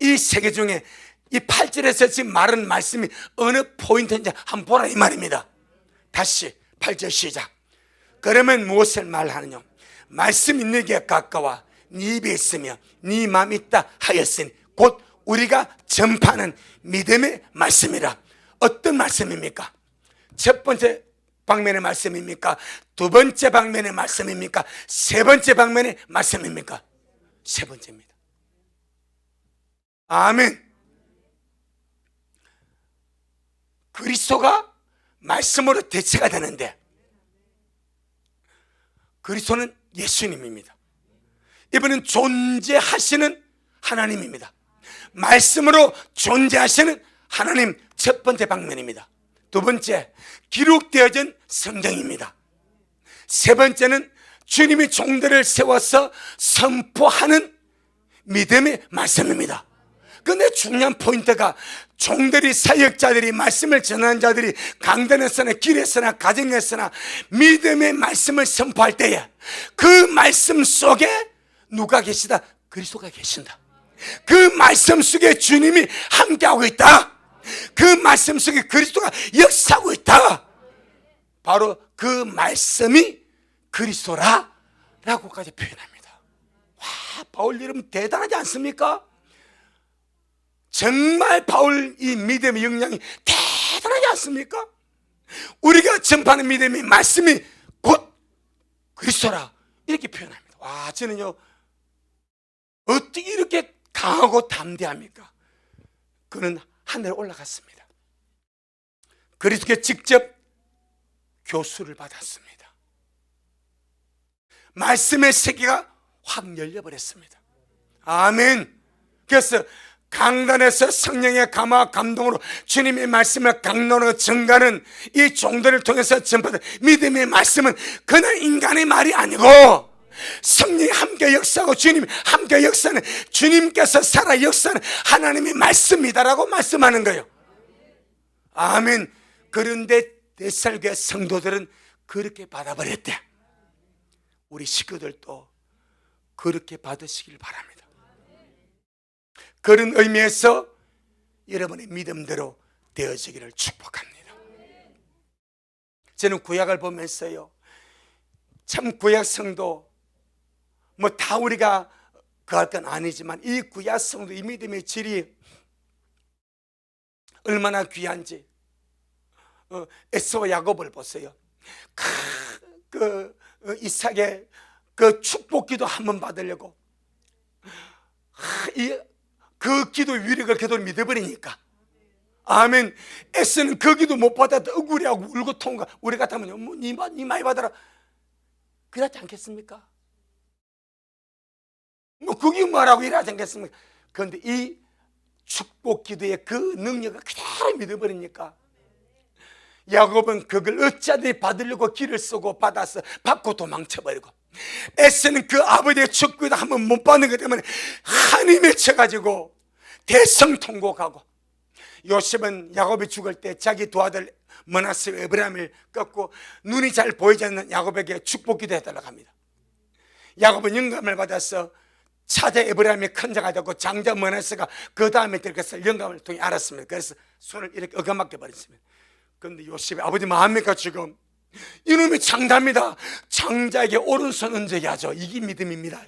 이 세 개 중에 이 8절에서 지금 말하는 말씀이 어느 포인트인지 한번 보라 이 말입니다. 다시 8절 시작. 그러면 무엇을 말하느냐? 말씀이 네게 가까워 네 입에 있으며 네 마음이 있다 하였으니 곧 우리가 전파하는 믿음의 말씀이라. 어떤 말씀입니까? 첫 번째 방면의 말씀입니까? 두 번째 방면의 말씀입니까? 세 번째 방면의 말씀입니까? 세 번째입니다. 아멘. 그리스도가 말씀으로 대체가 되는데 그리스도는 예수님입니다. 이분은 존재하시는 하나님입니다. 말씀으로 존재하시는 하나님 첫 번째 방면입니다. 두 번째, 기록되어진 성경입니다. 세 번째는 주님이 종들을 세워서 선포하는 믿음의 말씀입니다. 근데 중요한 포인트가 종들이, 사역자들이, 말씀을 전하는 자들이 강단에서나 길에서나 가정에서나 믿음의 말씀을 선포할 때에 그 말씀 속에 누가 계시다? 그리스도가 계신다. 그 말씀 속에 주님이 함께하고 있다. 그 말씀 속에 그리스도가 역사하고 있다. 바로 그 말씀이 그리스도라 라고까지 표현합니다. 와, 바울 이름 대단하지 않습니까? 정말 바울 이 믿음의 역량이 대단하지 않습니까? 우리가 전파하는 믿음의 말씀이 곧 그리스도라 이렇게 표현합니다. 와, 저는요 어떻게 이렇게 강하고 담대합니까? 그는 하늘에 올라갔습니다. 그리스도께 직접 교수를 받았습니다. 말씀의 세계가 확 열려버렸습니다. 아멘. 그래서 강단에서 성령의 감화 감동으로 주님의 말씀을 강론하고 전가는 이 종들을 통해서 전파된 믿음의 말씀은 그냥 인간의 말이 아니고 성령이 함께 역사하고 주님이 함께 역사하는, 주님께서 살아 역사하는 하나님의 말씀이다라고 말씀하는 거예요. 아멘. 그런데 데살로니가 성도들은 그렇게 받아버렸대. 우리 식구들도 그렇게 받으시길 바랍니다. 그런 의미에서 여러분의 믿음대로 되어지기를 축복합니다. 저는 구약을 보면서요, 참 구약 성도 뭐 다 우리가 그할 건 아니지만 이 구약 성도 이 믿음의 질이 얼마나 귀한지 에서와 야곱을 보세요. 그 이삭의 그 축복기도 한번 받으려고 그 기도 위력을 그대로 믿어버리니까, 아멘. 에서는 그 기도 못 받아도 억울해하고 울고 통가. 우리 같으면 뭐 니 많이 받아라 그렇지 않겠습니까? 뭐 그게 뭐라고 이러지 않겠습니까? 그런데 이 축복 기도의 그 능력을 그대로 믿어버리니까 야곱은 그걸 어찌하든지 받으려고 길을 쓰고 받아서 받고 도망쳐버리고, 에서는 그 아버지의 축복기도 한번 못 받는 것 때문에 한이 맺혀가지고 대성통곡하고, 요셉은 야곱이 죽을 때 자기 두 아들 므낫세 에브라임을 꺾고 눈이 잘 보이지 않는 야곱에게 축복기도 해달라고 합니다. 야곱은 영감을 받아서 차자 에브라임이 큰 자가 되고 장자 므낫세가 그 다음에 들어가서 영감을 통해 알았습니다. 그래서 손을 이렇게 어감맞게 버렸습니다. 그런데 요셉의 아버지 마음입니까? 지금 이놈이 장자입니다. 장자에게 오른손 얹어야 하죠. 이게 믿음입니다.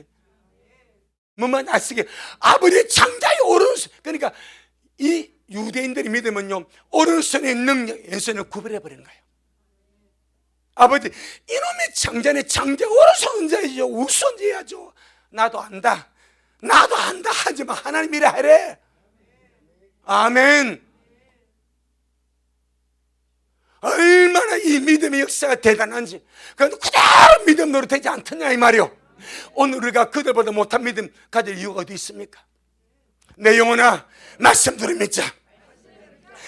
뭐만 아시게 아버지 장자의 오른손. 그러니까 이 유대인들이 믿으면요, 오른손의 능력, 왼손을 구별해버리는 거예요. 아버지 이놈의 장자네, 장자 오른손 얹어야죠. 우손 얹어야죠. 나도 안다 하지만 하나님 이래 하래. 아멘. 얼마나 이 믿음의 역사가 대단한지, 그런데 그대로 믿음 노릇하지 않더냐 이 말이요. 오늘 우리가 그들보다 못한 믿음 가질 이유가 어디 있습니까? 내 영혼아 말씀대로 믿자.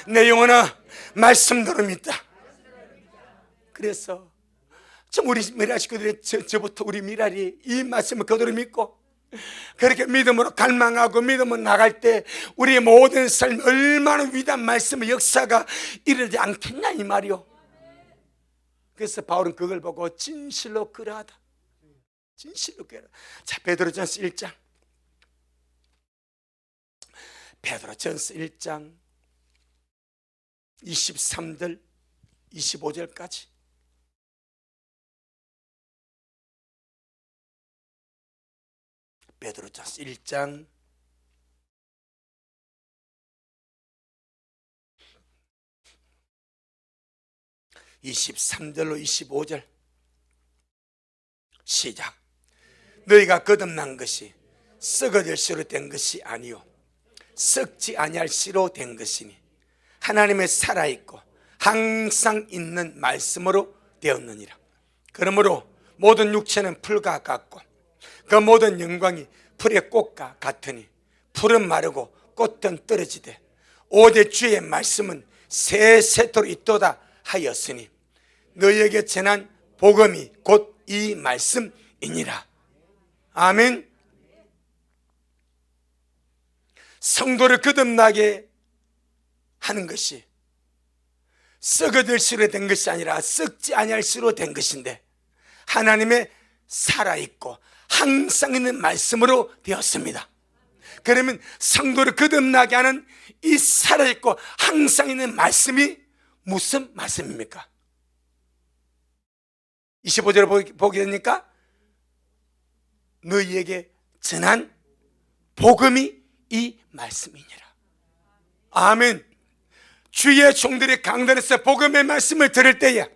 내 영혼아 말씀대로 믿자. 그래서 좀 우리 미라 식구들이 저부터 우리 미랄이 이 말씀을 그대로 믿고 그렇게 믿음으로 갈망하고 믿음으로 나갈 때 우리의 모든 삶 얼마나 위대한 말씀의 역사가 이르지 않겠냐 이 말이요. 그래서 바울은 그걸 보고 진실로 그러하다. 진실로 그러하다. 자, 베드로전서 1장. 베드로전서 1장 23절 25절까지. 베드로전서 1장 23절로 25절 시작. 너희가 거듭난 것이 썩어질 씨로 된 것이 아니요 썩지 아니할 씨로 된 것이니 하나님의 살아있고 항상 있는 말씀으로 되었느니라. 그러므로 모든 육체는 풀과 같고 그 모든 영광이 풀의 꽃과 같으니 풀은 마르고 꽃은 떨어지되 오직 주의 말씀은 세세토록 있도다 하였으니 너희에게 전한 복음이 곧 이 말씀이니라. 아멘. 성도를 거듭나게 하는 것이 썩어질 씨로 된 것이 아니라 썩지 아니할 씨로 된 것인데 하나님의 살아있고 항상 있는 말씀으로 되었습니다. 그러면 성도를 거듭나게 하는 이 살아있고 항상 있는 말씀이 무슨 말씀입니까? 25절을 보게 되니까 너희에게 전한 복음이 이 말씀이니라. 아멘. 주의 종들이 강단에서 복음의 말씀을 들을 때에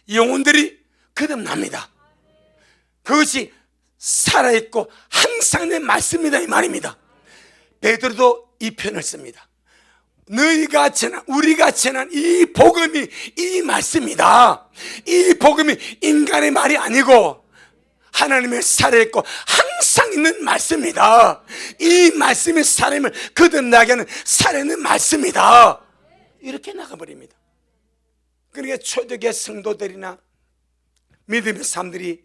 영혼들이 거듭납니다. 그것이 살아있고 항상 있는 말씀이다 이 말입니다. 베드로도 이 표현을 씁니다. 너희가 전한, 우리가 전한 이 복음이 이 말씀이다. 이 복음이 인간의 말이 아니고 하나님의 살아있고 항상 있는 말씀이다. 이 말씀이 사람을 거듭나게 하는 살아있는 말씀이다. 이렇게 나가버립니다. 그러니까 초대교회 성도들이나 믿음의 사람들이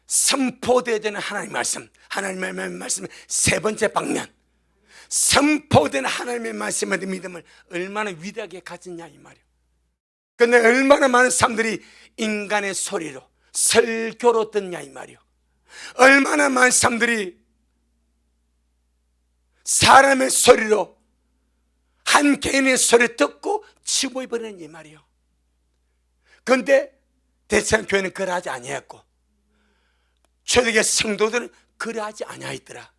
선포되어야 되는 하나님의 말씀, 하나님의 말씀의 세 번째 방면, 선포된 하나님의 말씀에 대한 믿음을 얼마나 위대하게 가졌냐 이 말이에요. 그런데 얼마나 많은 사람들이 인간의 소리로 설교로 듣냐 이 말이에요. 얼마나 많은 사람들이 사람의 소리로 한 개인의 소리를 듣고 치부해버리는 이 말이에요. 그런데 대체교회는 그러하지 아니했고 초대교회 성도들은 그러하지 아니하였더라.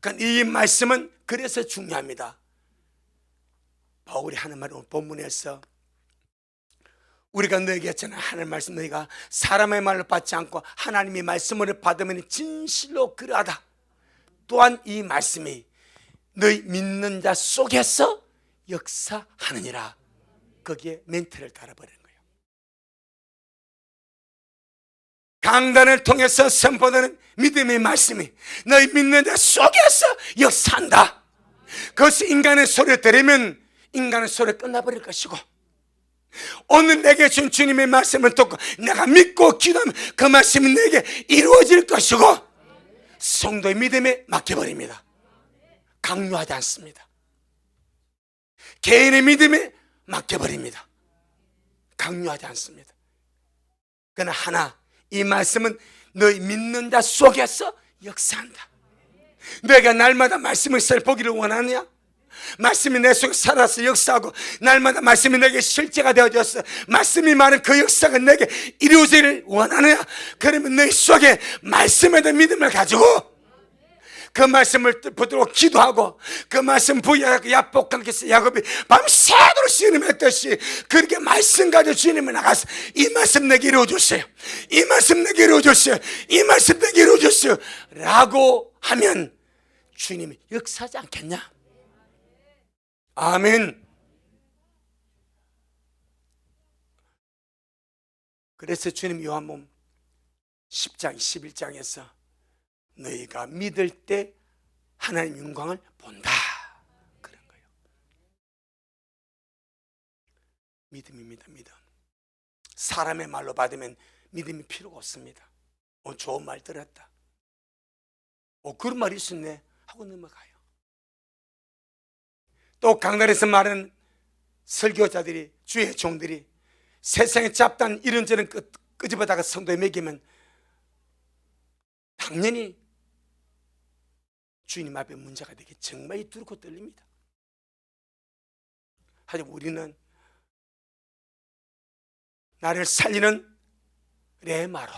그러니까 이 말씀은 그래서 중요합니다. 바울이 하는 말은 오늘 본문에서 우리가 너에게 했잖아. 하나님의 말씀 너희가 사람의 말을 받지 않고 하나님의 말씀을 받으면 진실로 그러하다. 또한 이 말씀이 너희 믿는 자 속에서 역사하느니라. 거기에 멘트를 달아버리는 거예요. 강단을 통해서 선포되는 믿음의 말씀이 너희 믿는 자 속에서 역사한다. 그것이 인간의 소리를 들으면 인간의 소리가 끝나버릴 것이고 오늘 내게 준 주님의 말씀을 듣고 내가 믿고 기도하면 그 말씀이 내게 이루어질 것이고 성도의 믿음에 맡겨버립니다. 강요하지 않습니다. 개인의 믿음에 맡겨버립니다. 강요하지 않습니다. 그러나 하나, 이 말씀은 너희 믿는 자 속에서 역사한다. 너희가 날마다 말씀을 살보기를 원하느냐? 말씀이 내 속에 살아서 역사하고 날마다 말씀이 내게 실제가 되어졌어. 말씀이 말한 그 역사가 내게 이루어지기를 원하느냐? 그러면 너희 속에 말씀에 대한 믿음을 가지고 그 말씀을 붙들고 기도하고 그 말씀 부여하고 야복하게 해서 야곱이 밤새도록 씨름했듯이 그렇게 말씀 가지고 주님을 나가서 이 말씀 내게 이루어주세요. 이 말씀 내게 이루어주세요. 이 말씀 내게 이루어주세요 라고 하면 주님이 역사하지 않겠냐? 아멘. 그래서 주님 요한복음 10장 11장에서 너희가 믿을 때 하나님 영광을 본다 그런 거예요. 믿음입니다. 믿음. 사람의 말로 받으면 믿음이 필요가 없습니다. 좋은 말 들었다, 그런 말이 있었네 하고 넘어가요. 또 강단에서 말하는 설교자들이, 주의 종들이 세상에 잡다한 이런저런 끄집어다가 성도에 먹이면 당연히 주님 앞에 문제가 되게 정말 두렵고 떨립니다. 하지만 우리는 나를 살리는 레마로,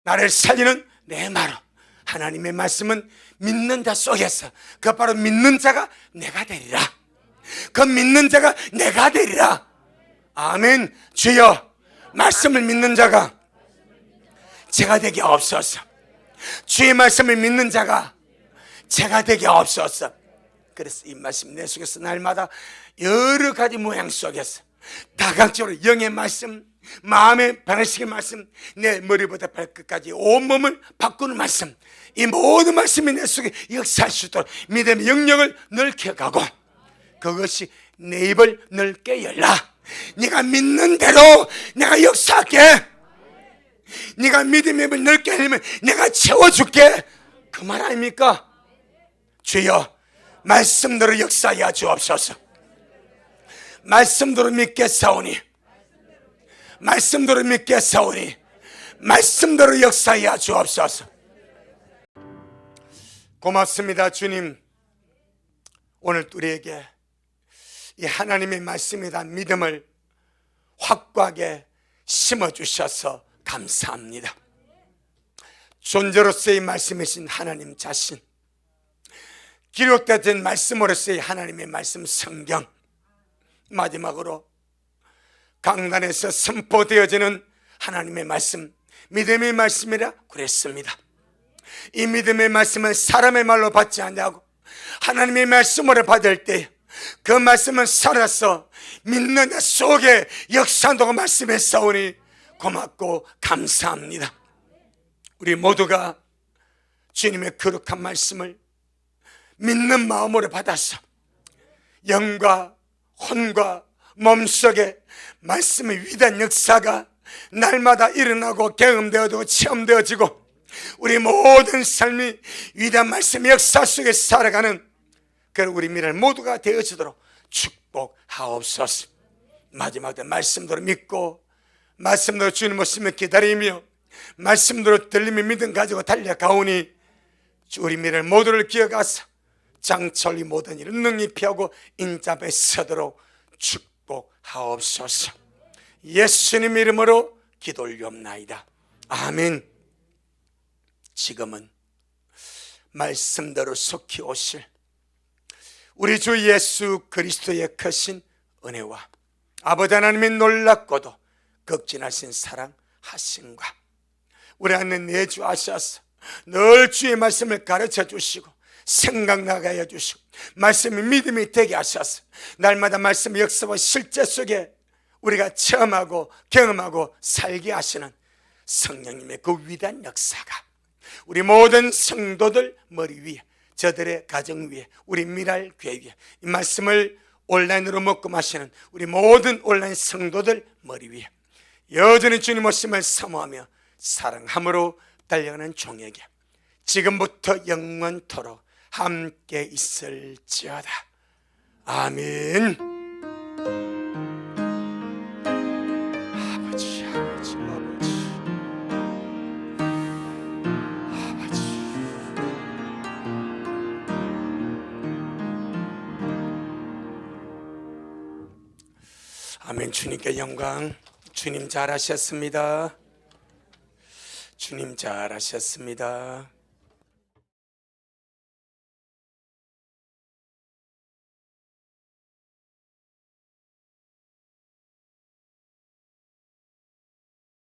나를 살리는 레마로, 하나님의 말씀은 믿는 자 속에서 그 바로 믿는 자가 내가 되리라. 그 믿는 자가 내가 되리라. 아멘. 주여, 말씀을 믿는 자가 제가 되게 없소서. 주의 말씀을 믿는 자가 제가 되게 없소서. 그래서 이 말씀 내 속에서 날마다 여러 가지 모양 속에서 다각적으로 영의 말씀, 마음의 변화시킬 말씀, 내 머리부터 발끝까지 온몸을 바꾸는 말씀, 이 모든 말씀이 내 속에 역사할 수 있도록 믿음의 영역을 넓게 가고, 그것이 내 입을 넓게 열라. 네가 믿는 대로 내가 역사할게. 네가 믿음의 입을 넓게 열면 내가 채워줄게. 그 말 아닙니까? 주여, 말씀대로 역사하여 주옵소서. 말씀대로 믿겠사오니, 말씀대로 믿겠사오니, 말씀대로 역사하여 주옵소서. 고맙습니다. 주님, 오늘 우리에게 이 하나님의 말씀에 대한 믿음을 확고하게 심어주셔서 감사합니다. 존재로서의 말씀이신 하나님 자신, 기록된 말씀으로서의 하나님의 말씀 성경, 마지막으로 강단에서 선포되어지는 하나님의 말씀, 믿음의 말씀이라 그랬습니다. 이 믿음의 말씀은 사람의 말로 받지 않냐고, 하나님의 말씀으로 받을 때 그 말씀은 살아서 믿는 자 속에 역사한다고 말씀했사오니 고맙고 감사합니다. 우리 모두가 주님의 거룩한 말씀을 믿는 마음으로 받아서 영과 혼과 몸속에 말씀의 위대한 역사가 날마다 일어나고 경험되어지고 체험되어지고 우리 모든 삶이 위대한 말씀의 역사 속에 살아가는 그런 우리 미래 모두가 되어지도록 축복하옵소서. 마지막에 말씀대로 믿고 말씀대로 주님 오심을 기다리며 말씀대로 들림의 믿음 가지고 달려가오니 우리 미래 모두를 기억하사 장철이 모든 일을 능히 피하고 인자에 서도록 축복하옵소서. 예수님 이름으로 기도 올리옵나이다. 아멘. 지금은 말씀대로 속히 오실 우리 주 예수 그리스도의 크신 은혜와 아버지 하나님의 놀랍고도 극진하신 사랑하심과 우리 안에 내주하셔서 늘 주의 말씀을 가르쳐 주시고 생각나게 해주시고 말씀이 믿음이 되게 하셔서 날마다 말씀의 역사와 실제 속에 우리가 체험하고 경험하고 살게 하시는 성령님의 그 위대한 역사가 우리 모든 성도들 머리 위에, 저들의 가정 위에, 우리 미랄 교회 위에, 이 말씀을 온라인으로 먹고 마시는 우리 모든 온라인 성도들 머리 위에 여전히 주님 오심을 사모하며 사랑함으로 달려가는 종에게 지금부터 영원토록 함께 있을지어다. 아멘. 아버지, 아버지, 아버지, 아버지. 아멘. 주님께 영광. 주님 잘하셨습니다. 주님 잘하셨습니다.